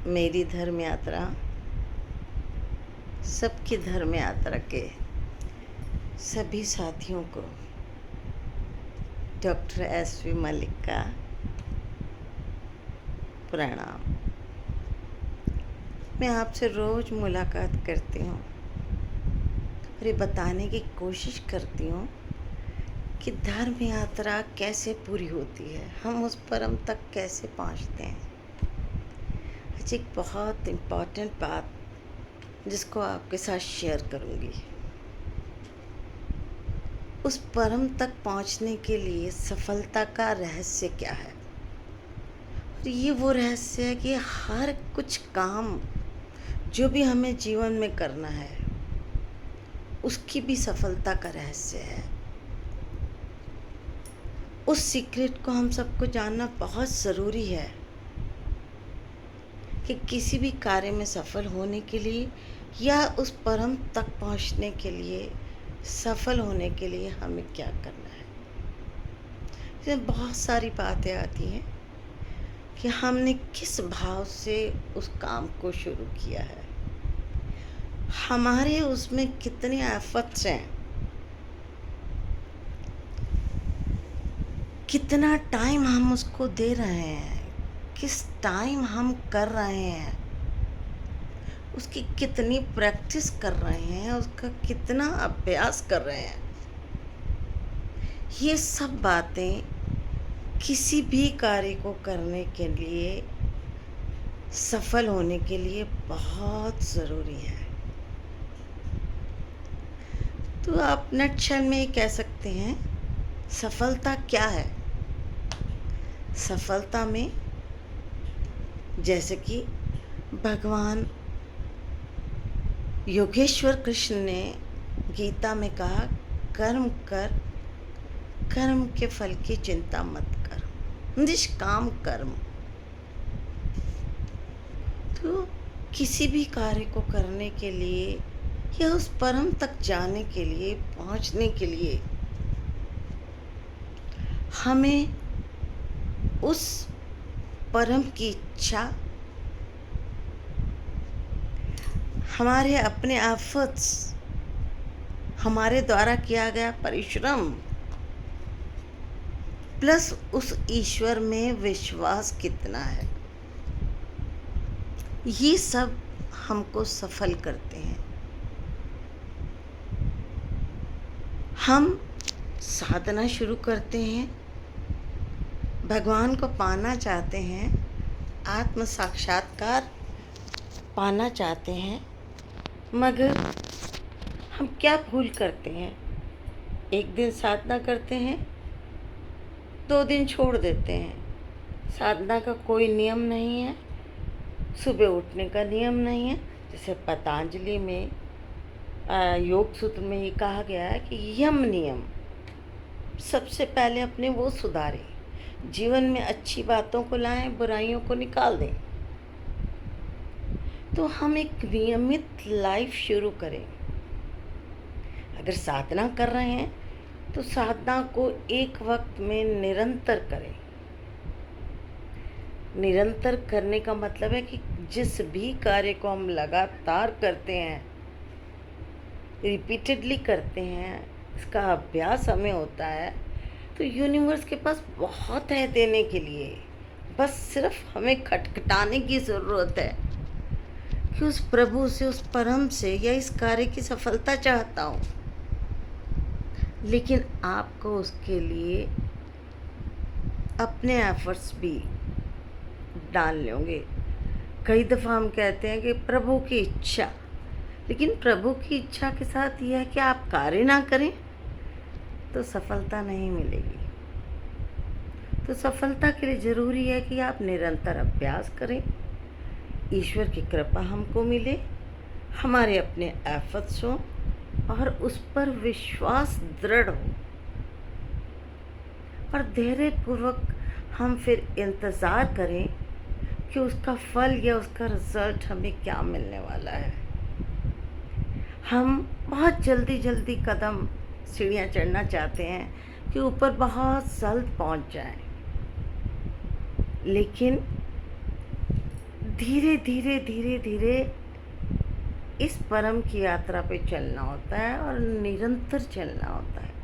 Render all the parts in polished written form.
मेरी धर्म यात्रा सबकी धर्म यात्रा के सभी साथियों को डॉक्टर एस.वी. मलिक का प्रणाम। मैं आपसे रोज़ मुलाकात करती हूँ और ये बताने की कोशिश करती हूँ कि धर्म यात्रा कैसे पूरी होती है, हम उस परम तक कैसे पहुँचते हैं। आज एक बहुत इम्पॉर्टेंट बात जिसको आपके साथ शेयर करूँगी। उस परम तक पहुँचने के लिए सफलता का रहस्य क्या है? और ये वो रहस्य है कि हर कुछ काम जो भी हमें जीवन में करना है उसकी भी सफलता का रहस्य है। उस सीक्रेट को हम सबको जानना बहुत ज़रूरी है कि किसी भी कार्य में सफल होने के लिए या उस परम तक पहुंचने के लिए, सफल होने के लिए हमें क्या करना है। इसमें बहुत सारी बातें आती हैं कि हमने किस भाव से उस काम को शुरू किया है, हमारे उसमें कितने एफर्ट्स हैं, कितना टाइम हम उसको दे रहे हैं, किस टाइम हम कर रहे हैं, उसकी कितनी प्रैक्टिस कर रहे हैं, उसका कितना अभ्यास कर रहे हैं। ये सब बातें किसी भी कार्य को करने के लिए, सफल होने के लिए बहुत ज़रूरी है। तो आप नटशल में कह सकते हैं सफलता क्या है। सफलता में जैसे कि भगवान योगेश्वर कृष्ण ने गीता में कहा, कर्म कर, कर्म के फल की चिंता मत कर, निष्काम कर्म। तो किसी भी कार्य को करने के लिए या उस परम तक जाने के लिए, पहुंचने के लिए हमें उस परम की इच्छा, हमारे अपने एफर्ट्स, हमारे द्वारा किया गया परिश्रम प्लस उस ईश्वर में विश्वास कितना है, ये सब हमको सफल करते हैं। हम साधना शुरू करते हैं, भगवान को पाना चाहते हैं, आत्म साक्षात्कार पाना चाहते हैं, मगर हम क्या भूल करते हैं। एक दिन साधना करते हैं, 2 दिन छोड़ देते हैं। साधना का कोई नियम नहीं है, सुबह उठने का नियम नहीं है। जैसे पतंजलि में योग सूत्र में ये कहा गया है कि यम नियम, सबसे पहले अपने वो सुधारें, जीवन में अच्छी बातों को लाएं, बुराइयों को निकाल दें। तो हम एक नियमित लाइफ शुरू करें। अगर साधना कर रहे हैं तो साधना को एक वक्त में निरंतर करें। निरंतर करने का मतलब है कि जिस भी कार्य को हम लगातार करते हैं, रिपीटेडली करते हैं, इसका अभ्यास हमें होता है, तो यूनिवर्स के पास बहुत है देने के लिए। बस सिर्फ हमें खटखटाने की ज़रूरत है कि उस प्रभु से, उस परम से या इस कार्य की सफलता चाहता हूँ। लेकिन आपको उसके लिए अपने एफर्ट्स भी डालने होंगे। कई दफ़ा हम कहते हैं कि प्रभु की इच्छा, लेकिन प्रभु की इच्छा के साथ यह है कि आप कार्य ना करें तो सफलता नहीं मिलेगी। तो सफलता के लिए ज़रूरी है कि आप निरंतर अभ्यास करें, ईश्वर की कृपा हमको मिले, हमारे अपने एफर्ट्स हों और उस पर विश्वास दृढ़ हो, और धैर्यपूर्वक हम फिर इंतज़ार करें कि उसका फल या उसका रिज़ल्ट हमें क्या मिलने वाला है। हम बहुत जल्दी कदम सीढ़ियाँ चढ़ना चाहते हैं कि ऊपर बहुत जल्द पहुंच जाएं, लेकिन धीरे धीरे धीरे धीरे इस परम की यात्रा पे चलना होता है और निरंतर चलना होता है।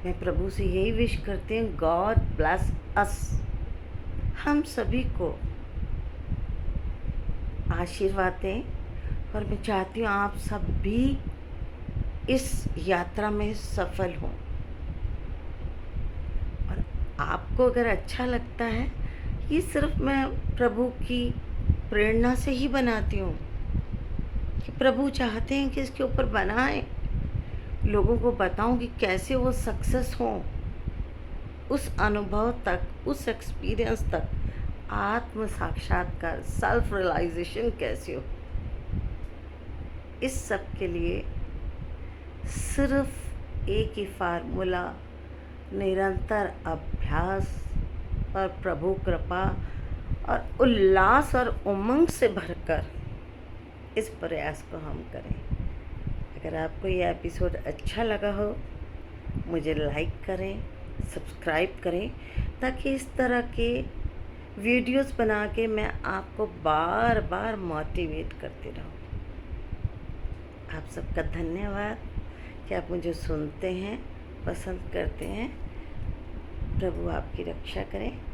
मैं प्रभु से यही विश करती हूँ, गॉड ब्लेस अस, हम सभी को आशीर्वाद दें। और मैं चाहती हूँ आप सब भी इस यात्रा में सफल हों। और आपको अगर अच्छा लगता है, ये सिर्फ मैं प्रभु की प्रेरणा से ही बनाती हूँ कि प्रभु चाहते हैं कि इसके ऊपर बनाएं, लोगों को बताऊं कि कैसे वो सक्सेस हों, उस अनुभव तक, उस एक्सपीरियंस तक, आत्म साक्षात्कार, सेल्फ रियलाइजेशन कैसे हो। इस सब के लिए सिर्फ एक ही फार्मूला, निरंतर अभ्यास और प्रभु कृपा और उल्लास और उमंग से भरकर इस प्रयास को हम करें। अगर आपको ये एपिसोड अच्छा लगा हो, मुझे लाइक करें, सब्सक्राइब करें, ताकि इस तरह के वीडियोस बना के मैं आपको बार बार मोटिवेट करती रहूं। आप सबका धन्यवाद कि आप मुझे सुनते हैं, पसंद करते हैं। प्रभु आपकी रक्षा करें।